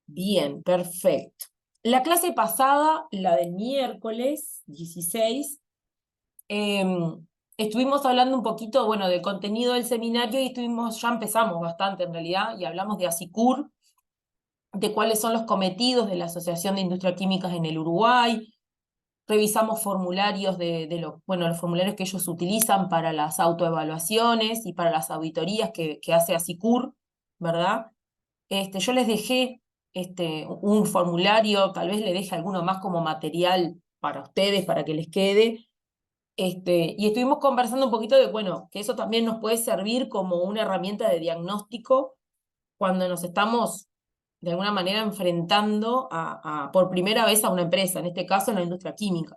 Bien, perfecto. La clase pasada, la del miércoles 16, estuvimos hablando un poquito, bueno, del contenido del seminario y ya empezamos bastante en realidad, y hablamos de ASICUR, de cuáles son los cometidos de la Asociación de Industrias Químicas en el Uruguay. Revisamos formularios bueno, los formularios que ellos utilizan para las autoevaluaciones y para las auditorías que hace ASICUR, ¿verdad? Yo les dejé un formulario, tal vez le deje alguno más como material para ustedes, para que les quede. Y estuvimos conversando un poquito de, bueno, que eso también nos puede servir como una herramienta de diagnóstico cuando nos estamos de alguna manera enfrentando por primera vez a una empresa, en este caso en la industria química,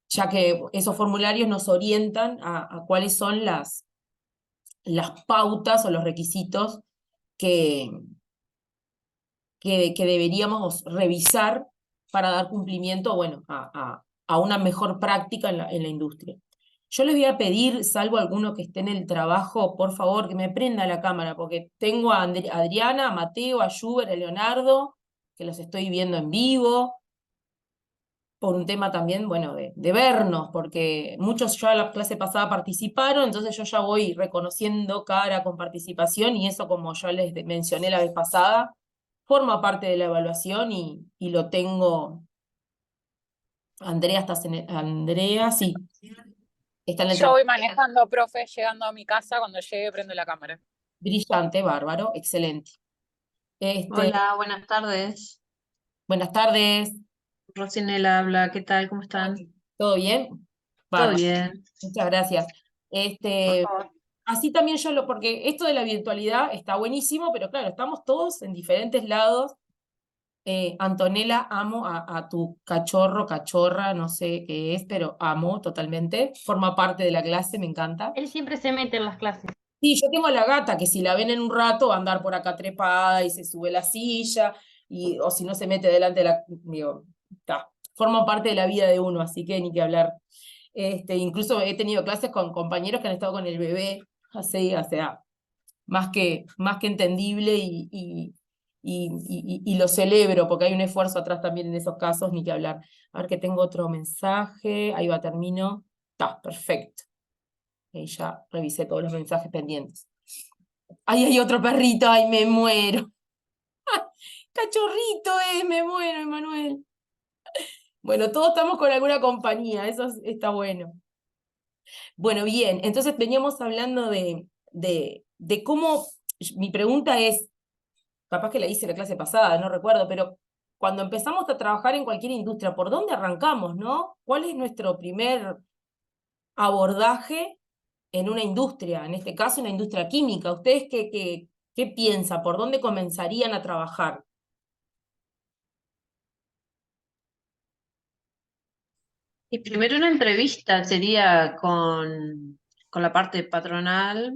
ya que esos formularios nos orientan a cuáles son las pautas o los requisitos que, que deberíamos revisar para dar cumplimiento, bueno, a una mejor práctica en la industria. Yo les voy a pedir, salvo alguno que esté en el trabajo, por favor, que me prenda la cámara, porque tengo a Adriana, a Mateo, a Schubert, a Leonardo, que los estoy viendo en vivo, por un tema también, bueno, de vernos, porque muchos ya la clase pasada participaron, entonces yo ya voy reconociendo cara con participación, y eso, como yo les mencioné la vez pasada, forma parte de la evaluación y lo tengo. Andrea, Andrea, sí, está en el Yo trabajo. voy manejando, profe, llegando a mi casa. Cuando llegue, prendo la cámara. Brillante, bárbaro, excelente. Este, Hola, buenas tardes. buenas tardes. Rosinela habla, ¿qué tal? ¿Cómo están? ¿Todo bien? ¿Todo Bárbaro, bien? muchas gracias. Por Este, favor. Así también porque esto de la virtualidad está buenísimo, pero claro, estamos todos en diferentes lados. Antonella, amo a tu cachorro, cachorra, no sé qué es, pero amo totalmente. Forma parte de la clase, me encanta. Él siempre se mete en las clases. Sí, yo tengo a la gata que si la ven en un rato va a andar por acá trepada y se sube a la silla, o si no se mete delante de digo, forma parte de la vida de uno, así que ni que hablar. Incluso he tenido clases con compañeros que han estado con el bebé, así, o sea, más que entendible, y lo celebro porque hay un esfuerzo atrás también en esos casos, ni que hablar. A ver que tengo otro mensaje, ahí va, termino. Está, perfecto. Ahí ya revisé todos los mensajes pendientes. Ay, hay otro perrito, ay, me muero. Cachorrito, me muero, Emanuel. Bueno, todos estamos con alguna compañía, eso está bueno. Bueno, bien, entonces veníamos hablando de cómo, mi pregunta es, capaz que la hice la clase pasada, no recuerdo, pero cuando empezamos a trabajar en cualquier industria, ¿por dónde arrancamos, no? ¿Cuál es nuestro primer abordaje en una industria, en este caso una industria química? ¿Ustedes qué piensan? ¿Por dónde comenzarían a trabajar? Y primero una entrevista sería con la parte patronal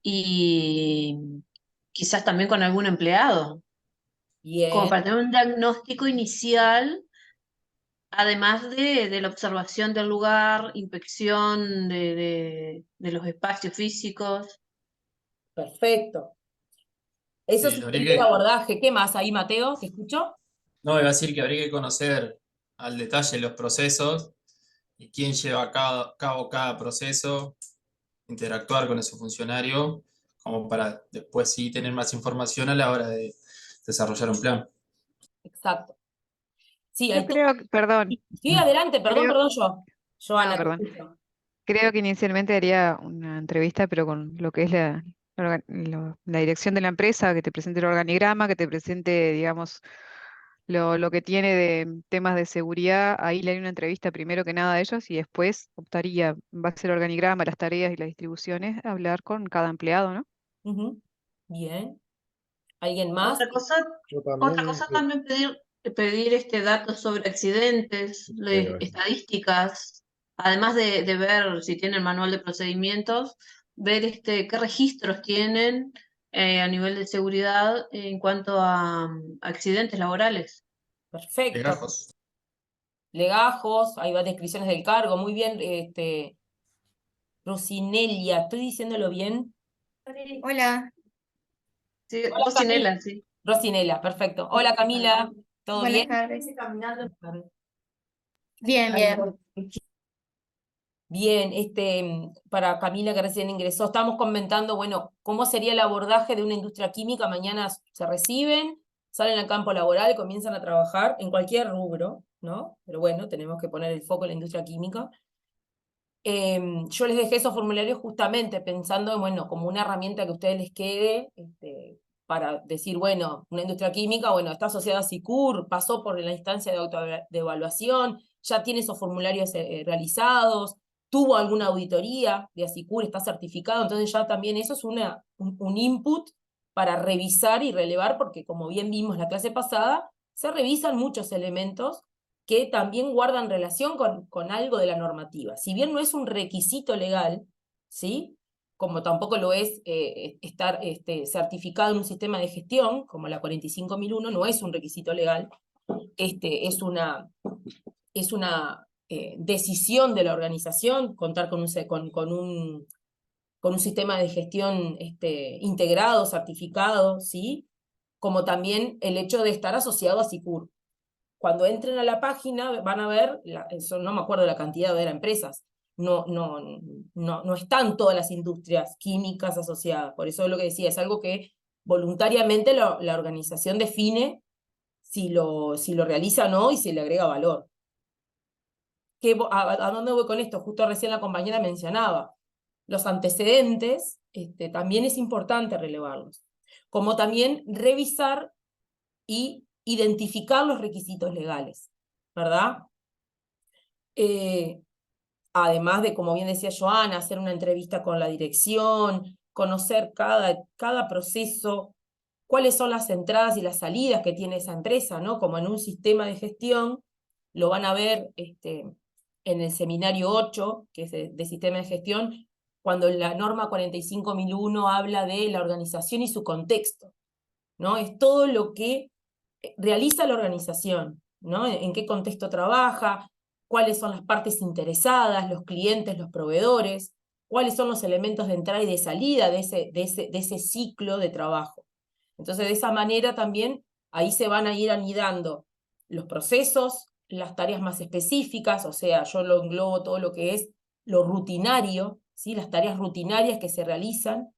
y quizás también con algún empleado, como Bien, para tener un diagnóstico inicial, además de la observación del lugar, inspección de los espacios físicos. perfecto. Eso Sí, sí habría sería el que, abordaje. ¿Qué más ahí, Mateo? ¿Te escucho? no, iba a decir que habría que conocer al detalle los procesos y quién lleva a cabo cada proceso, interactuar con ese funcionario, como para después sí tener más información a la hora de desarrollar un plan. Exacto. Sí, Yo hay todo. creo que, perdón, Sí, adelante, perdón, creo, perdón yo. no, Joana, te perdón. escucho. Creo que inicialmente haría una entrevista, pero con lo que es la dirección de la empresa, que te presente el organigrama, que te presente, digamos, lo que tiene de temas de seguridad. Ahí le haría una entrevista primero que nada a ellos y después optaría, en base al organigrama, las tareas y las distribuciones, a hablar con cada empleado, ¿no? Ujú. Bien. ¿Alguien más? Otra cosa, Yo otra también, cosa también pedir datos sobre accidentes, estadísticas, además de ver si tienen manual de procedimientos, ver qué registros tienen a nivel de seguridad en cuanto a accidentes laborales. Perfecto. Legajos. Legajos, ahí va descripciones del cargo. Muy bien, Rosinelia, ¿estoy diciéndolo bien? Hola, Sí, Hola, Camila. Rosinela, sí. Rosinela, perfecto. Hola Camila, ¿todo Buenas bien? tardes. Bien, bien. Bien, para Camila que recién ingresó, estamos comentando, bueno, cómo sería el abordaje de una industria química. Mañana se reciben, salen al campo laboral, comienzan a trabajar en cualquier rubro, ¿no? Pero bueno, tenemos que poner el foco en la industria química. Yo les dejé esos formularios justamente pensando en, bueno, como una herramienta que a ustedes les quede, para decir, bueno, una industria química, bueno, está asociada a SICUR, pasó por la instancia de evaluación, ya tiene esos formularios realizados, tuvo alguna auditoría de ASICUR, está certificado, entonces ya también eso es un input para revisar y relevar, porque como bien vimos la clase pasada, se revisan muchos elementos que también guardan relación con algo de la normativa. Si bien no es un requisito legal, ¿sí? Como tampoco lo es estar certificado en un sistema de gestión, como la 45001, no es un requisito legal, es una decisión de la organización contar con un sistema de gestión integrado, certificado, ¿sí? Como también el hecho de estar asociado a SICUR. Cuando entren a la página van a ver, no me acuerdo la cantidad de empresas, no están todas las industrias químicas asociadas, por eso es lo que decía, es algo que voluntariamente la organización define si lo realiza o no y si le agrega valor. ¿A dónde voy con esto? Justo recién la compañera mencionaba, los antecedentes también es importante relevarlos, como también revisar y identificar los requisitos legales, ¿verdad? Además de, como bien decía Joana, hacer una entrevista con la dirección, conocer cada proceso, cuáles son las entradas y las salidas que tiene esa empresa, ¿no? Como en un sistema de gestión, lo van a ver en el seminario 8, que es de sistema de gestión, cuando la norma 45001 habla de la organización y su contexto, ¿no? Es todo lo que realiza la organización, ¿no? En qué contexto trabaja, cuáles son las partes interesadas, los clientes, los proveedores, cuáles son los elementos de entrada y de salida de ese ciclo de trabajo. Entonces, de esa manera también, ahí se van a ir anidando los procesos, las tareas más específicas, o sea, yo lo englobo todo lo que es lo rutinario, ¿sí? Las tareas rutinarias que se realizan,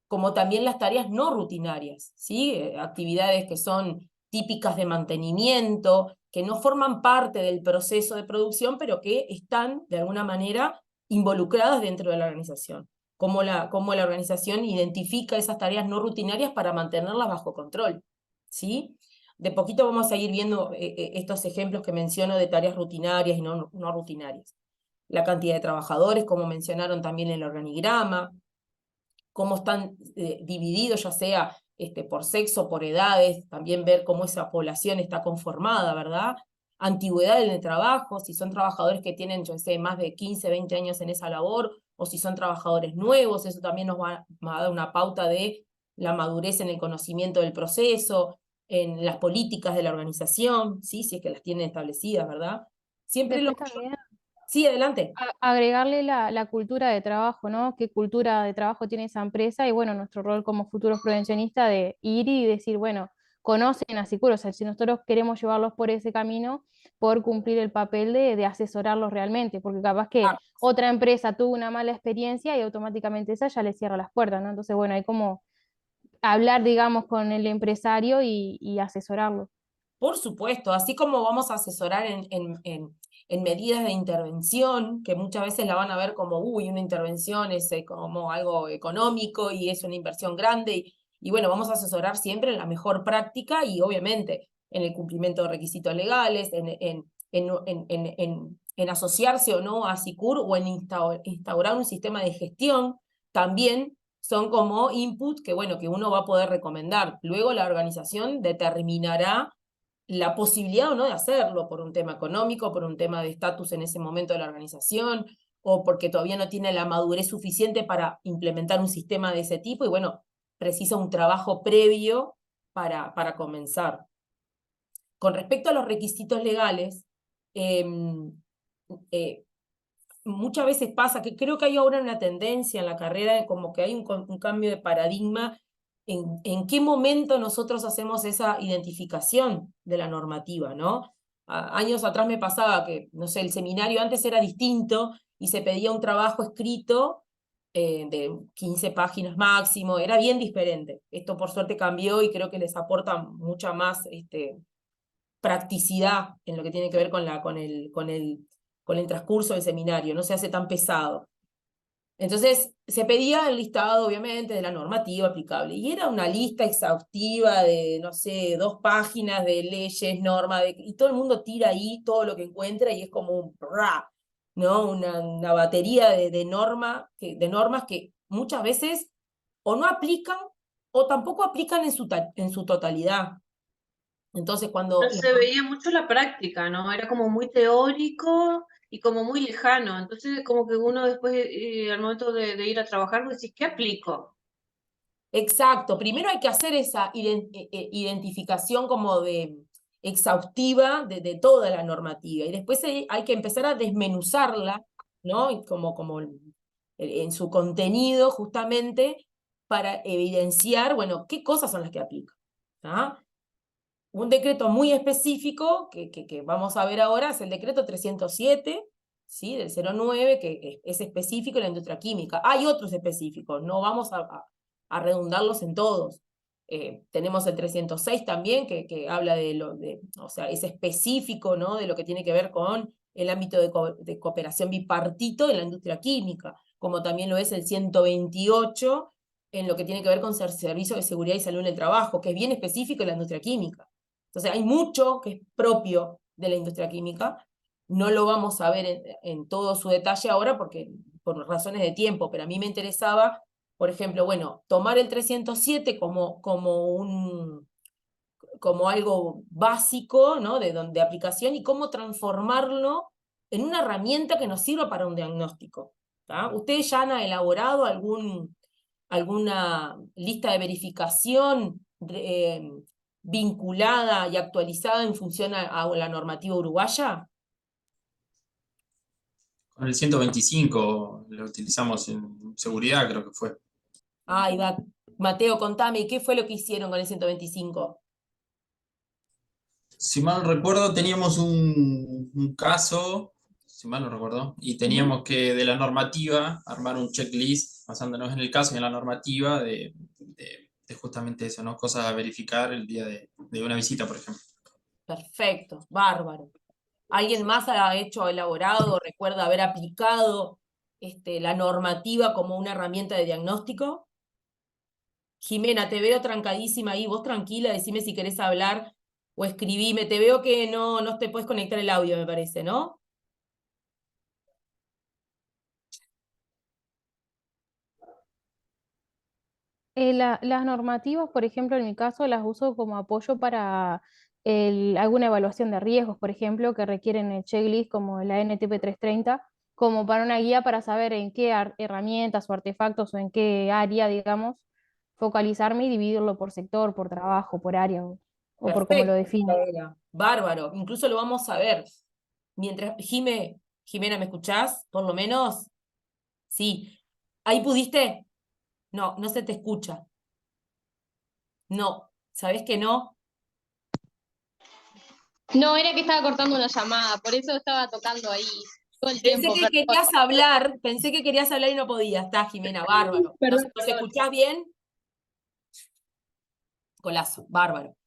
como también las tareas no rutinarias, ¿sí? Actividades que son típicas de mantenimiento, que no forman parte del proceso de producción, pero que están, de alguna manera, involucradas dentro de la organización. Cómo la organización identifica esas tareas no rutinarias para mantenerlas bajo control, ¿sí? De poquito vamos a ir viendo estos ejemplos que menciono de tareas rutinarias y no rutinarias. La cantidad de trabajadores, como mencionaron también en el organigrama, cómo están divididos, ya sea por sexo, por edades, también ver cómo esa población está conformada, ¿verdad? Antigüedad en el trabajo, si son trabajadores que tienen, yo sé, más de 15, 20 años en esa labor, o si son trabajadores nuevos, eso también nos va a dar una pauta de la madurez en el conocimiento del proceso, en las políticas de la organización, ¿sí? Si es que las tienen establecidas, ¿verdad? Siempre Después también Sí, adelante. agregarle la cultura de trabajo, ¿no? ¿Qué cultura de trabajo tiene esa empresa? Y bueno, nuestro rol como futuros prevencionistas de ir y decir, bueno, conocen a SICUR, o sea, si nosotros queremos llevarlos por ese camino, por cumplir el papel de asesorarlos realmente, porque capaz que Claro. otra empresa tuvo una mala experiencia y automáticamente esa ya le cierra las puertas, ¿no? Entonces, bueno, hay como hablar, digamos, con el empresario y asesorarlo. Por supuesto, así como vamos a asesorar en medidas de intervención, que muchas veces la van a ver como, uy, una intervención es como algo económico y es una inversión grande, y bueno, vamos a asesorar siempre en la mejor práctica y obviamente en el cumplimiento de requisitos legales, en asociarse o no a SICUR o en instaurar un sistema de gestión, también son como input que, bueno, que uno va a poder recomendar. Luego la organización determinará la posibilidad o no de hacerlo por un tema económico, por un tema de estatus en ese momento de la organización, o porque todavía no tiene la madurez suficiente para implementar un sistema de ese tipo, y bueno, precisa un trabajo previo para comenzar. Con respecto a los requisitos legales, muchas veces pasa que creo que hay ahora una tendencia en la carrera, como que hay un cambio de paradigma en qué momento nosotros hacemos esa identificación de la normativa, ¿no? Años atrás me pasaba que, no sé, el seminario antes era distinto y se pedía un trabajo escrito de 15 páginas máximo, era bien diferente. Esto por suerte cambió y creo que les aporta mucha más practicidad en lo que tiene que ver con el transcurso del seminario, no se hace tan pesado. Entonces, se pedía el listado, obviamente, de la normativa aplicable, y era una lista exhaustiva de, no sé, 2 páginas de leyes, normas, y todo el mundo tira ahí todo lo que encuentra, y es como un ¿no? Una batería de normas que muchas veces o no aplican, o tampoco aplican en su totalidad. Entonces, cuando... Se veía mucho la práctica, ¿no? Era como muy teórico y como muy lejano. Entonces, como que uno después, al momento de ir a trabajar, pues decís, ¿qué aplico? Exacto, primero hay que hacer esa identificación como de exhaustiva de toda la normativa, y después hay que empezar a desmenuzarla, ¿no? Y como en su contenido, justamente, para evidenciar, bueno, qué cosas son las que aplican. ¿Ah? Un decreto muy específico que vamos a ver ahora es el decreto 307, ¿sí? Del 09, que es específico en la industria química. Hay otros específicos, no vamos a redundarlos en todos. Tenemos el 306 también, que habla o sea, es específico, ¿no? De lo que tiene que ver con el ámbito de cooperación bipartito en la industria química, como también lo es el 128 en lo que tiene que ver con servicios de seguridad y salud en el trabajo, que es bien específico en la industria química. Entonces hay mucho que es propio de la industria química, no lo vamos a ver en todo su detalle ahora por razones de tiempo, pero a mí me interesaba, por ejemplo, bueno, tomar el 307 como algo básico, ¿no? de aplicación, y cómo transformarlo en una herramienta que nos sirva para un diagnóstico. ¿Tá? ¿Ustedes ya han elaborado alguna lista de verificación vinculada y actualizada en función a la normativa uruguaya? Con el 125 lo utilizamos en seguridad, creo que fue. Ahí va. Mateo, contame, ¿qué fue lo que hicieron con el 125? Si mal no recuerdo, teníamos un caso, si mal no recuerdo, y teníamos que de la normativa armar un checklist basándonos en el caso y en la normativa de justamente eso, ¿no? Cosas a verificar el día de una visita, por ejemplo. Perfecto, bárbaro. ¿Alguien más ha elaborado, recuerda haber aplicado la normativa como una herramienta de diagnóstico? Jimena, te veo trancadísima ahí, vos tranquila, decime si querés hablar o escribime. Te veo que no te puedes conectar el audio, me parece, ¿no? Las normativas, por ejemplo, en mi caso, las uso como apoyo para alguna evaluación de riesgos, por ejemplo, que requieren el checklist como la NTP 330, como para una guía para saber en qué herramientas o artefactos o en qué área, digamos, focalizarme y dividirlo por sector, por trabajo, por área o por cómo lo Perfecto, defino. Micaela. Bárbaro, incluso lo vamos a ver. Mientras, Jimena, ¿me escuchás? Por lo menos, sí. ¿Ahí pudiste? No, no se te escucha. No, ¿sabés que no? No, era que estaba cortando una llamada, por eso estaba tocando ahí todo el tiempo. Pensé que querías hablar y no podías. Está, Jimena, bárbaro. Perdón, ¿Nos perdón. escuchás bien? Golazo, bárbaro.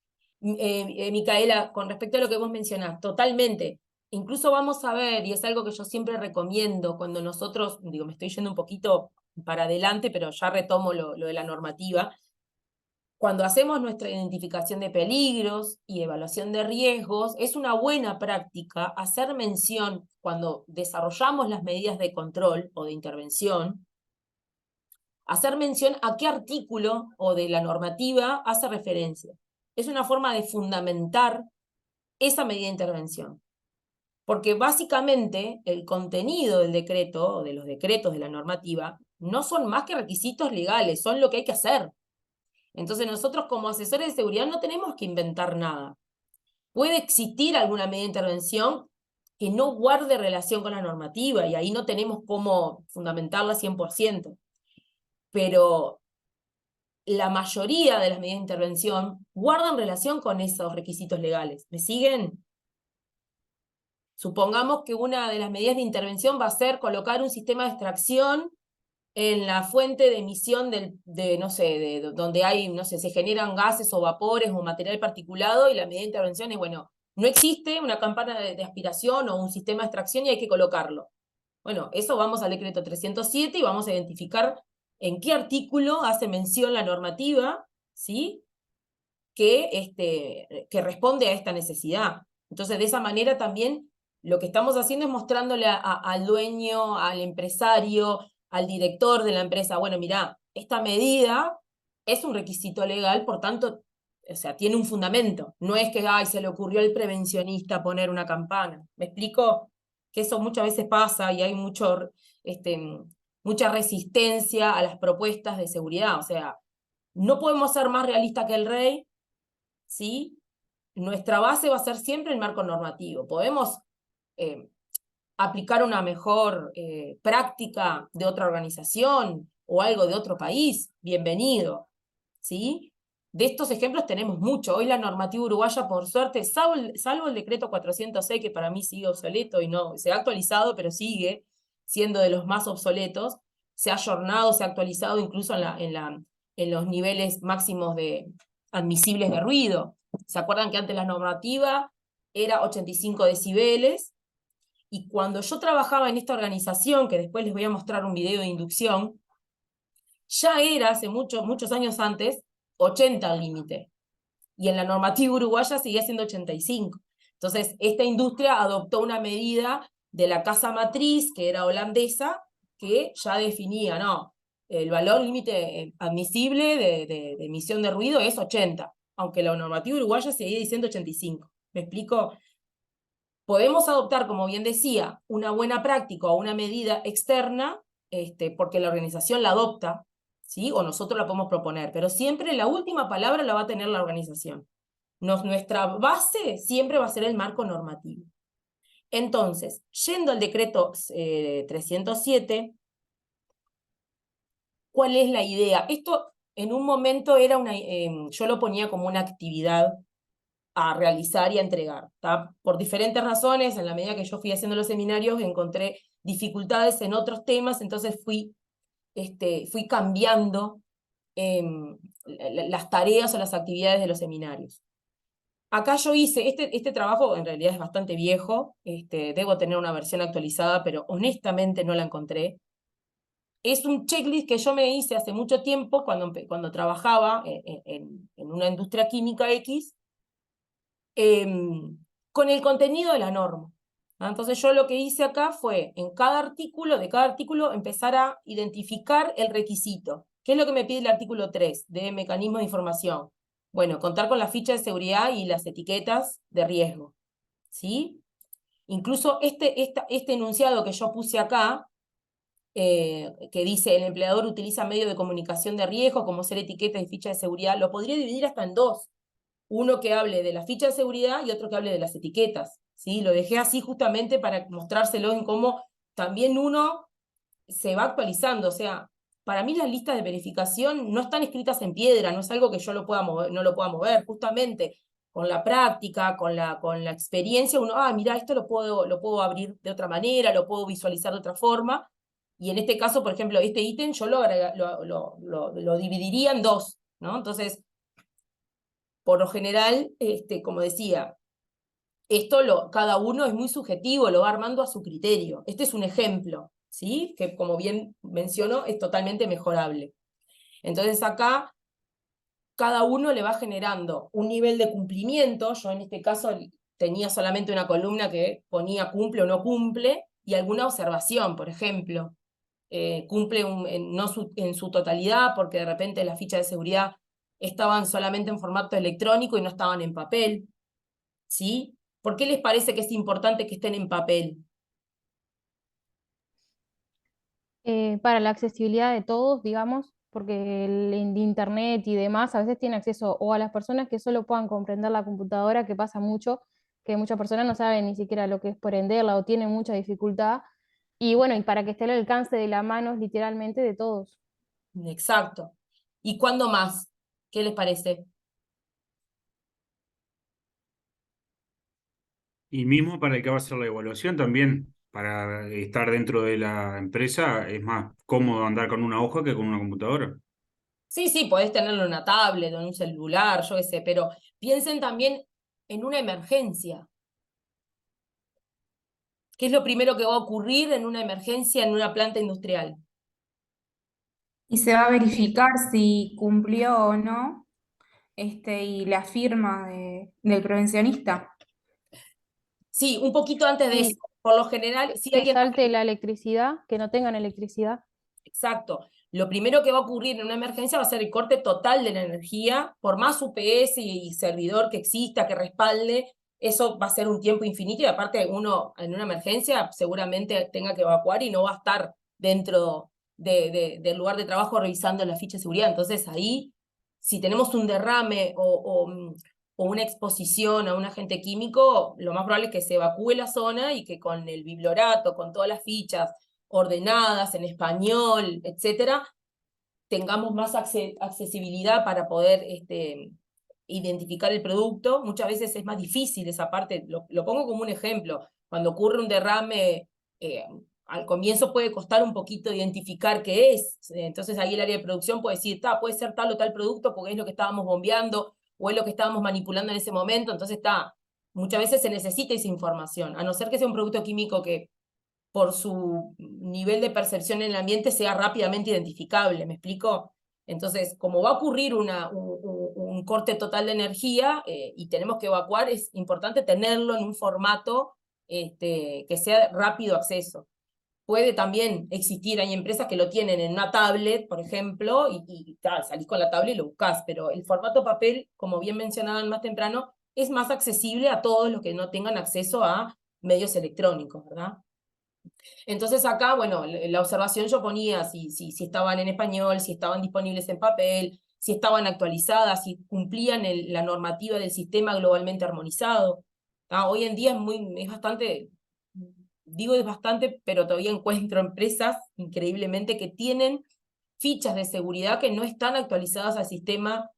Micaela, con respecto a lo que vos mencionás, totalmente. Incluso vamos a ver, y es algo que yo siempre recomiendo cuando nosotros, digo, me estoy yendo un poquito para adelante, pero ya retomo lo de la normativa. Cuando hacemos nuestra identificación de peligros y evaluación de riesgos, es una buena práctica hacer mención, cuando desarrollamos las medidas de control o de intervención, hacer mención a qué artículo o de la normativa hace referencia. Es una forma de fundamentar esa medida de intervención. Porque básicamente el contenido del decreto o de los decretos de la normativa no son más que requisitos legales, son lo que hay que hacer. Entonces nosotros como asesores de seguridad no tenemos que inventar nada. Puede existir alguna medida de intervención que no guarde relación con la normativa y ahí no tenemos cómo fundamentarla 100%. Pero la mayoría de las medidas de intervención guardan relación con esos requisitos legales. ¿Me siguen? Supongamos que una de las medidas de intervención va a ser colocar un sistema de extracción en la fuente de emisión no sé, donde hay, no sé, se generan gases o vapores o material particulado, y la medida de intervención es, bueno, no existe una campana de aspiración o un sistema de extracción y hay que colocarlo. Bueno, eso vamos al decreto 307 y vamos a identificar en qué artículo hace mención la normativa, ¿sí? Que responde a esta necesidad. Entonces, de esa manera también lo que estamos haciendo es mostrándole al dueño, al empresario, al director de la empresa, bueno, mirá, esta medida es un requisito legal, por tanto, o sea, tiene un fundamento. No es que, ay, se le ocurrió al prevencionista poner una campana. ¿Me explico? Que eso muchas veces pasa y hay mucha resistencia a las propuestas de seguridad. O sea, no podemos ser más realistas que el rey, ¿sí? Nuestra base va a ser siempre el marco normativo. Podemos aplicar una mejor práctica de otra organización o algo de otro país, bienvenido, ¿sí? De estos ejemplos tenemos mucho. Hoy la normativa uruguaya, por suerte, salvo el decreto 406, que para mí sigue obsoleto y no se ha actualizado, pero sigue siendo de los más obsoletos, se ha ayornado, se ha actualizado incluso en los niveles máximos admisibles de ruido. ¿Se acuerdan que antes la normativa era 85 decibeles? Y cuando yo trabajaba en esta organización, que después les voy a mostrar un video de inducción, ya era, hace muchos años antes, 80 el límite. Y en la normativa uruguaya seguía siendo 85. Entonces, esta industria adoptó una medida de la casa matriz, que era holandesa, que ya definía, no, el valor límite admisible de emisión de ruido es 80, aunque la normativa uruguaya seguía diciendo 85. ¿Me explico? Podemos adoptar, como bien decía, una buena práctica o una medida externa, porque la organización la adopta, ¿sí? O nosotros la podemos proponer, pero siempre la última palabra la va a tener la organización. Nuestra base siempre va a ser el marco normativo. Entonces, yendo al decreto 307, ¿cuál es la idea? Esto en un momento era yo lo ponía como una actividad a realizar y a entregar. ¿Tá? Por diferentes razones, en la medida que yo fui haciendo los seminarios, encontré dificultades en otros temas, entonces fui cambiando las tareas o las actividades de los seminarios. Acá yo hice, este trabajo en realidad es bastante viejo, debo tener una versión actualizada, pero honestamente no la encontré. Es un checklist que yo me hice hace mucho tiempo cuando trabajaba en una industria química X, con el contenido de la norma. Entonces yo lo que hice acá fue, de cada artículo, empezar a identificar el requisito. ¿Qué es lo que me pide el artículo 3 de mecanismos de información? Bueno, contar con la ficha de seguridad y las etiquetas de riesgo, ¿sí? Incluso este enunciado que yo puse acá, que dice el empleador utiliza medios de comunicación de riesgo como ser etiquetas y ficha de seguridad, lo podría dividir hasta en dos. Uno que hable de la ficha de seguridad y otro que hable de las etiquetas, ¿sí? Lo dejé así justamente para mostrárselo en cómo también uno se va actualizando. O sea, para mí las listas de verificación no están escritas en piedra, no es algo que yo no lo pueda mover. Justamente con la práctica, con la experiencia, uno, mira, esto lo puedo abrir de otra manera, lo puedo visualizar de otra forma. Y en este caso, por ejemplo, este ítem yo lo dividiría en dos, ¿no? Entonces, por lo general, como decía, cada uno es muy subjetivo, lo va armando a su criterio. Este es un ejemplo, ¿sí? Que como bien mencionó, es totalmente mejorable. Entonces acá, cada uno le va generando un nivel de cumplimiento. Yo en este caso tenía solamente una columna que ponía cumple o no cumple, y alguna observación, por ejemplo. Cumple no en su totalidad, porque de repente las fichas de seguridad estaban solamente en formato electrónico y no estaban en papel, ¿sí? ¿Por qué les parece que es importante que estén en papel? Para la accesibilidad de todos, digamos, porque el internet y demás a veces tiene acceso o a las personas que solo puedan comprender la computadora, que pasa mucho, que muchas personas no saben ni siquiera lo que es prenderla o tienen mucha dificultad, y bueno, y para que esté al alcance de la mano literalmente de todos. Exacto. ¿Y cuándo más? ¿Qué les parece? Y mismo para el que va a hacer la evaluación también, para estar dentro de la empresa, es más cómodo andar con una hoja que con una computadora. Sí, sí, podés tenerlo en una tablet o en un celular, yo qué sé, pero piensen también en una emergencia. ¿Qué es lo primero que va a ocurrir en una emergencia en una planta industrial? Y se va a verificar si cumplió o no, y la firma del prevencionista. Sí, un poquito antes de eso. Y Por lo general, si que alguien... salte la electricidad, que no tengan electricidad. Exacto. Lo primero que va a ocurrir en una emergencia va a ser el corte total de la energía, por más UPS y servidor que exista, que respalde, eso va a ser un tiempo infinito y aparte uno en una emergencia seguramente tenga que evacuar y no va a estar dentro del lugar de trabajo revisando la ficha de seguridad. Entonces ahí, si tenemos un derrame o una exposición a un agente químico, lo más probable es que se evacúe la zona y que con el bibliorato, con todas las fichas ordenadas en español, etcétera, tengamos más accesibilidad para poder identificar el producto. Muchas veces es más difícil esa parte, lo pongo como un ejemplo. Cuando ocurre un derrame, al comienzo puede costar un poquito identificar qué es. Entonces ahí el área de producción puede decir, puede ser tal o tal producto porque es lo que estábamos bombeando o es lo que estábamos manipulando en ese momento. Entonces muchas veces se necesita esa información, a no ser que sea un producto químico que por su nivel de percepción en el ambiente sea rápidamente identificable, ¿me explico? Entonces, como va a ocurrir un corte total de energía y tenemos que evacuar, es importante tenerlo en un formato que sea rápido acceso. Puede también existir, hay empresas que lo tienen en una tablet, por ejemplo, y salís con la tablet y lo buscás, pero el formato papel, como bien mencionaban más temprano, es más accesible a todos los que no tengan acceso a medios electrónicos, ¿verdad? Entonces acá, bueno, la observación yo ponía si estaban en español, si estaban disponibles en papel, si estaban actualizadas, si cumplían la normativa del sistema globalmente armonizado. Hoy en día es bastante, digo es bastante, pero todavía encuentro empresas increíblemente que tienen fichas de seguridad que no están actualizadas al sistema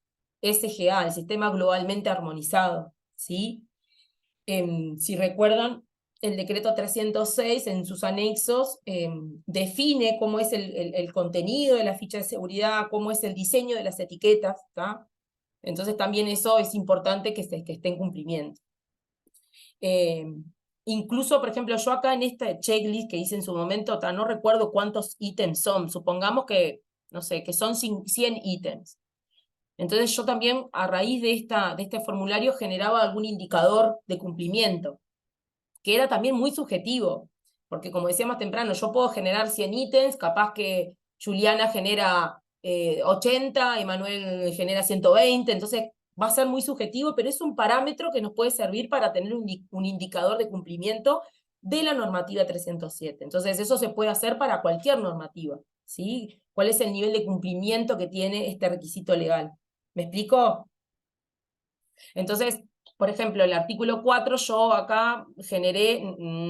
SGA, al sistema globalmente armonizado, ¿sí? Si recuerdan, el decreto 306 en sus anexos define cómo es el contenido de la ficha de seguridad, cómo es el diseño de las etiquetas, ¿tá? Entonces también eso es importante que esté en cumplimiento. Incluso, por ejemplo, yo acá en esta checklist que hice en su momento, no recuerdo cuántos ítems son, supongamos que, no sé, que son 100 ítems. Entonces yo también, a raíz de este formulario, generaba algún indicador de cumplimiento, que era también muy subjetivo, porque como decía más temprano, yo puedo generar 100 ítems, capaz que Juliana genera 80, Emanuel genera 120, entonces va a ser muy subjetivo, pero es un parámetro que nos puede servir para tener un indicador de cumplimiento de la normativa 307. Entonces eso se puede hacer para cualquier normativa, ¿sí? ¿Cuál es el nivel de cumplimiento que tiene este requisito legal? ¿Me explico? Entonces, por ejemplo, el artículo 4, yo acá generé,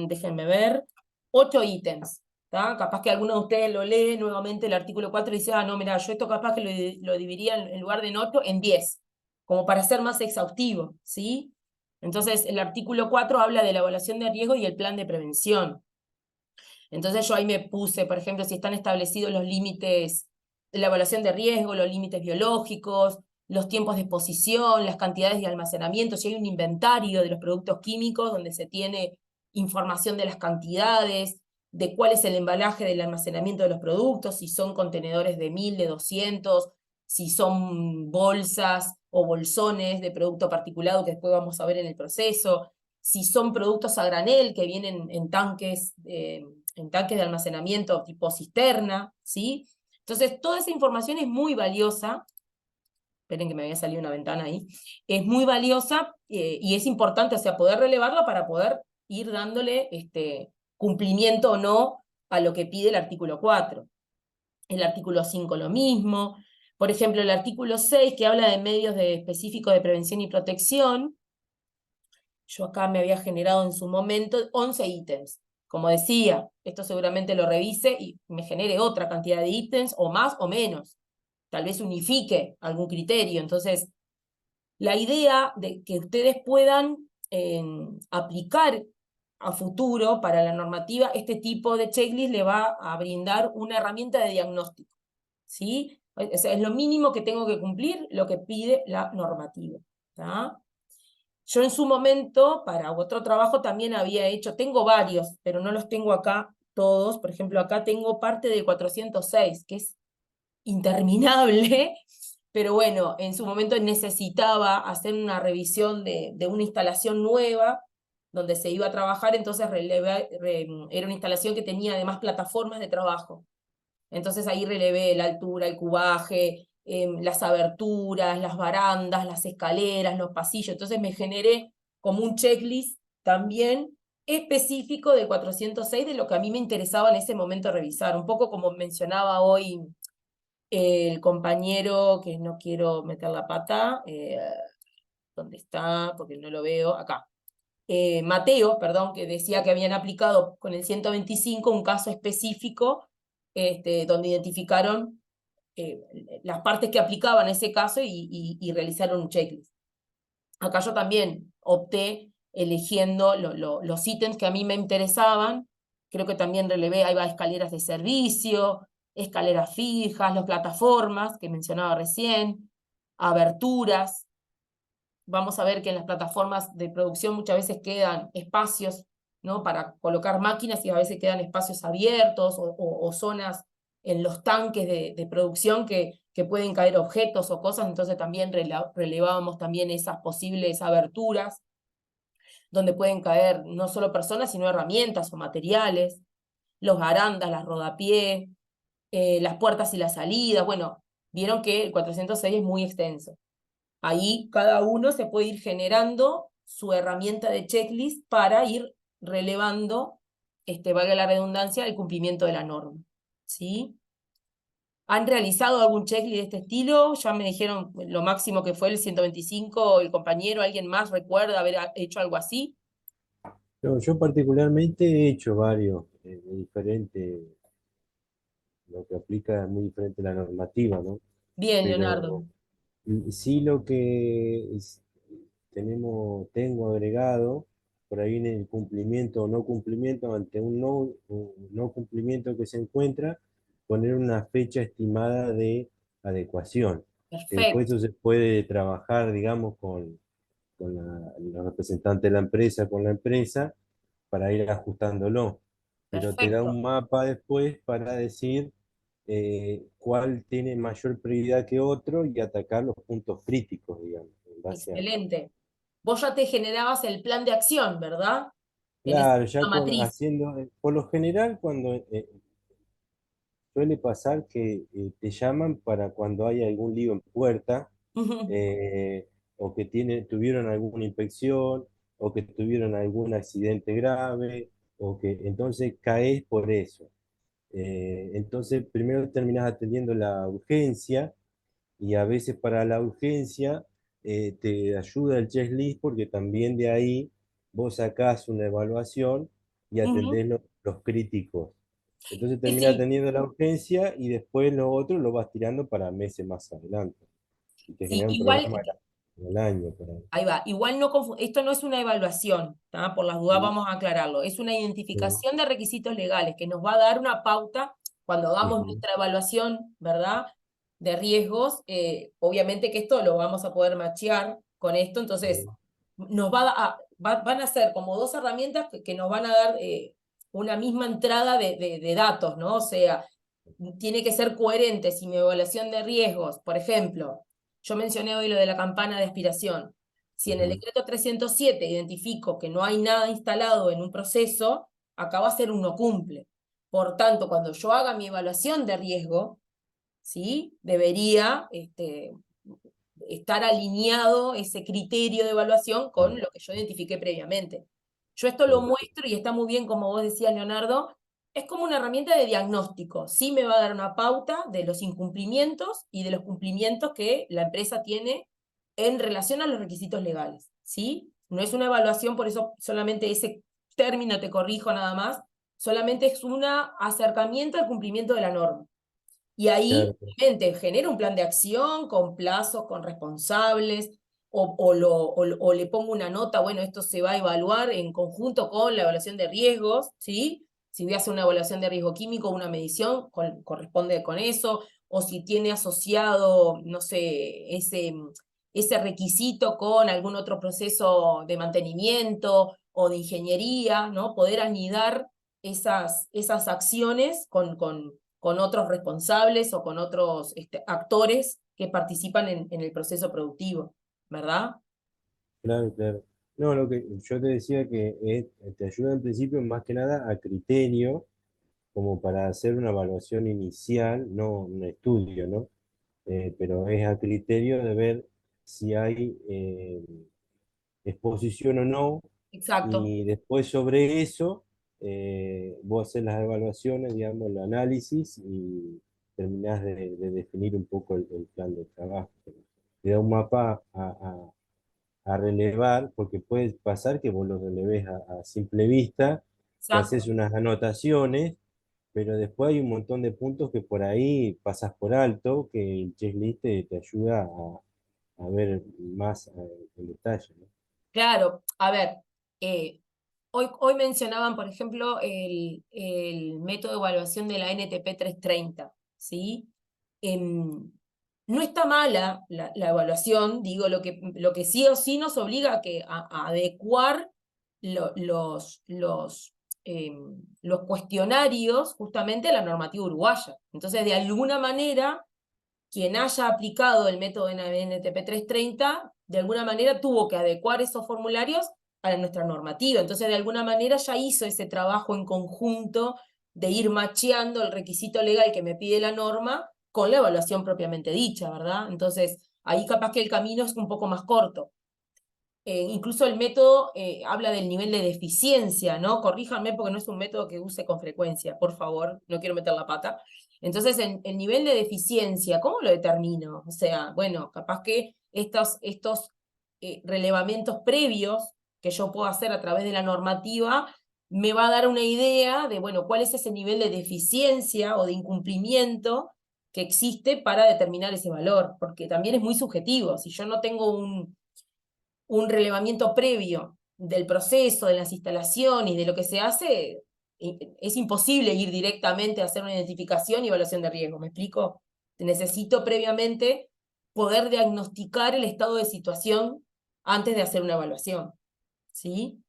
déjenme ver, 8 ítems. ¿Tá? Capaz que alguno de ustedes lo lee nuevamente el artículo 4 y dice, no, mira, yo esto capaz que lo dividiría en lugar de en 8, en 10, como para ser más exhaustivo, ¿sí? Entonces, el artículo 4 habla de la evaluación de riesgo y el plan de prevención. Entonces yo ahí me puse, por ejemplo, si están establecidos los límites de la evaluación de riesgo, los límites biológicos, los tiempos de exposición, las cantidades de almacenamiento, si hay un inventario de los productos químicos donde se tiene información de las cantidades, de cuál es el embalaje del almacenamiento de los productos, si son contenedores de 1000, de 200, si son bolsas o bolsones de producto particulado que después vamos a ver en el proceso, si son productos a granel que vienen en tanques de almacenamiento tipo cisterna, ¿sí? Entonces, toda esa información es muy valiosa. Esperen que me había salido una ventana ahí. Es muy valiosa y es importante, o sea, poder relevarla para poder ir dándole cumplimiento o no a lo que pide el artículo 4. El artículo 5 lo mismo. Por ejemplo, el artículo 6, que habla de medios específicos de prevención y protección. Yo acá me había generado en su momento 11 ítems. Como decía, esto seguramente lo revise y me genere otra cantidad de ítems, o más o menos. tal vez unifique algún criterio. Entonces, la idea de que ustedes puedan aplicar a futuro para la normativa, este tipo de checklist le va a brindar una herramienta de diagnóstico, ¿sí? O sea, es lo mínimo que tengo que cumplir, lo que pide la normativa, ¿tá? Yo en su momento, para otro trabajo también había hecho, tengo varios, pero no los tengo acá todos. Por ejemplo, acá tengo parte de 406, que es interminable, pero bueno, en su momento necesitaba hacer una revisión de una instalación nueva donde se iba a trabajar, entonces era una instalación que tenía además plataformas de trabajo. Entonces ahí relevé la altura, el cubaje, las aberturas, las barandas, las escaleras, los pasillos. Entonces me generé como un checklist también específico de 406 de lo que a mí me interesaba en ese momento revisar. Un poco como mencionaba hoy el compañero, que no quiero meter la pata, ¿dónde está? Porque no lo veo, acá. Mateo, perdón, que decía que habían aplicado con el 125 un caso específico donde identificaron las partes que aplicaban ese caso y realizaron un checklist. Acá yo también opté eligiendo los ítems que a mí me interesaban. Creo que también relevé, ahí va escaleras de servicio, escaleras fijas, las plataformas que mencionaba recién, aberturas. Vamos a ver que en las plataformas de producción muchas veces quedan espacios, ¿no?, para colocar máquinas y a veces quedan espacios abiertos o zonas en los tanques de producción que pueden caer objetos o cosas, entonces también relevábamos también esas posibles aberturas, donde pueden caer no solo personas, sino herramientas o materiales, los barandas, las rodapié, las puertas y las salidas. Bueno, vieron que el 406 es muy extenso. Ahí cada uno se puede ir generando su herramienta de checklist para ir relevando, valga la redundancia, el cumplimiento de la norma, ¿sí? ¿Han realizado algún checklist de este estilo? Ya me dijeron lo máximo que fue el 125, el compañero, ¿alguien más recuerda haber hecho algo así? Yo particularmente he hecho varios de diferentes, lo que aplica es muy diferente la normativa, ¿no? Bien, Leonardo. Pero sí lo que tengo agregado por ahí en el cumplimiento o no cumplimiento, ante un no cumplimiento que se encuentra, poner una fecha estimada de adecuación. Que después Perfecto. eso se puede trabajar, digamos, con los representantes de la empresa, con la empresa, para ir ajustándolo. Pero te da Perfecto. un mapa después para decir cuál tiene mayor prioridad que otro y atacar los puntos críticos, digamos, en base a... Excelente. Vos ya te generabas el plan de acción, ¿verdad? Tenés Claro, una ya matriz. haciendo, por lo general cuando suele pasar que te llaman para cuando hay algún lío en puerta, o que tuvieron alguna inspección, o que tuvieron algún accidente grave, o que entonces caes por eso. Entonces primero terminas atendiendo la urgencia y a veces para la urgencia te ayuda el checklist porque también de ahí vos sacás una evaluación y atendés los críticos. Entonces Sí, terminás sí, atendiendo la urgencia y después lo otro lo vas tirando para meses más adelante. Y te sí, genera un igual, programa del año. Por ahí. ahí va, igual no esto no es una evaluación, ¿tá? Por las dudas Sí, vamos a aclararlo, es una sí. identificación de requisitos legales que nos va a dar una pauta cuando hagamos Ujú. nuestra evaluación, ¿verdad?, de riesgos. Obviamente que esto lo vamos a poder machear con esto, entonces nos van a ser como dos herramientas que nos van a dar una misma entrada de datos, ¿no? O sea, tiene que ser coherente. Si mi evaluación de riesgos, por ejemplo, yo mencioné hoy lo de la campana de aspiración, si en el decreto 307 identifico que no hay nada instalado en un proceso, acá va a ser un no cumple. Por tanto, cuando yo haga mi evaluación de riesgo, ¿sí?, debería estar alineado ese criterio de evaluación con lo que yo identifiqué previamente. Yo esto lo muestro y está muy bien, como vos decías, Leonardo, es como una herramienta de diagnóstico. Sí me va a dar una pauta de los incumplimientos y de los cumplimientos que la empresa tiene en relación a los requisitos legales, ¿sí? No es una evaluación, por eso solamente ese término te corrijo nada más, solamente es un acercamiento al cumplimiento de la norma. Y ahí, Claro. obviamente, genera un plan de acción con plazos, con responsables, o le pongo una nota, bueno, esto se va a evaluar en conjunto con la evaluación de riesgos, ¿sí? Si voy a hacer una evaluación de riesgo químico, una medición, corresponde con eso, o si tiene asociado, no sé, ese requisito con algún otro proceso de mantenimiento o de ingeniería, ¿no? Poder anidar esas acciones con otros responsables o con otros actores que participan en el proceso productivo, ¿verdad? Claro, claro. No, lo que yo te decía que te ayuda en principio más que nada a criterio, como para hacer una evaluación inicial, no un estudio, ¿no? Pero es a criterio de ver si hay exposición o no, Exacto. y después sobre eso vos haces las evaluaciones, digamos, el análisis y terminás de definir un poco el plan de trabajo. Te da un mapa a relevar, porque puede pasar que vos lo releves a simple vista, que Exacto. haces unas anotaciones, pero después hay un montón de puntos que por ahí pasas por alto, que el checklist te ayuda a ver más en detalle, ¿no? Claro, a ver, hoy mencionaban, por ejemplo, el método de evaluación de la NTP 330, ¿sí? No está mala la evaluación, digo, lo que sí o sí nos obliga a adecuar los cuestionarios justamente a la normativa uruguaya. Entonces, de alguna manera, quien haya aplicado el método NTP 330, de alguna manera tuvo que adecuar esos formularios a nuestra normativa. Entonces, de alguna manera ya hizo ese trabajo en conjunto de ir macheando el requisito legal que me pide la norma con la evaluación propiamente dicha, ¿verdad? Entonces, ahí capaz que el camino es un poco más corto. Incluso el método habla del nivel de deficiencia, ¿no? Corríjanme porque no es un método que use con frecuencia, por favor, no quiero meter la pata. Entonces, el nivel de deficiencia, ¿cómo lo determino? O sea, bueno, capaz que estos relevamientos previos que yo puedo hacer a través de la normativa me va a dar una idea de, bueno, cuál es ese nivel de deficiencia o de incumplimiento que existe para determinar ese valor, porque también es muy subjetivo. Si yo no tengo un relevamiento previo del proceso, de las instalaciones, de lo que se hace, es imposible ir directamente a hacer una identificación y evaluación de riesgo. ¿Me explico? Necesito previamente poder diagnosticar el estado de situación antes de hacer una evaluación. ¿Sí?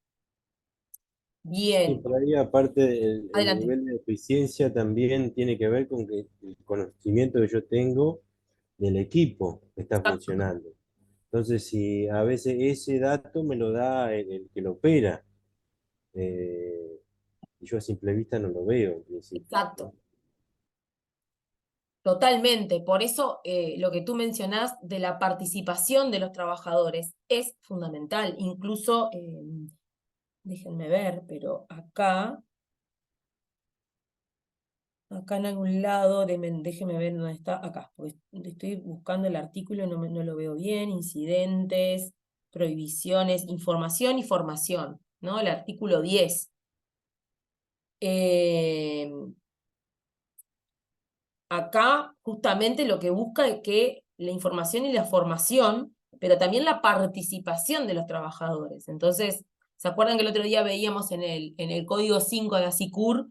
Y Bien. por ahí, aparte, el Adelante. nivel de eficiencia también tiene que ver con que el conocimiento que yo tengo del equipo que está funcionando. Entonces, si a veces ese dato me lo da el que lo opera, y yo a simple vista no lo veo en principio, Exacto. ¿no? Totalmente. Por eso lo que tú mencionás de la participación de los trabajadores es fundamental. Incluso, déjenme ver, pero acá en algún lado, déjenme ver dónde está, acá, porque estoy buscando el artículo, no lo veo bien, incidentes, prohibiciones, información y formación, ¿no? El artículo 10. Acá justamente lo que busca es que la información y la formación, pero también la participación de los trabajadores. Entonces, ¿se acuerdan que el otro día veíamos en el código 5 de ASICUR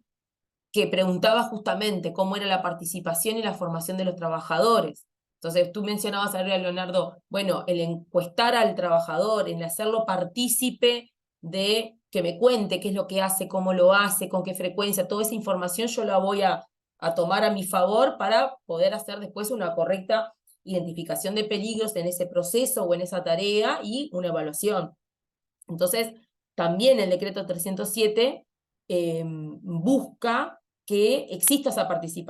que preguntaba justamente cómo era la participación y la formación de los trabajadores? Entonces, tú mencionabas ahora, Leonardo, bueno, el encuestar al trabajador, el hacerlo partícipe de que me cuente qué es lo que hace, cómo lo hace, con qué frecuencia, toda esa información yo la voy a tomar a mi favor para poder hacer después una correcta identificación de peligros en ese proceso o en esa tarea y una evaluación. Entonces, también el decreto 307 busca que exista esa participación.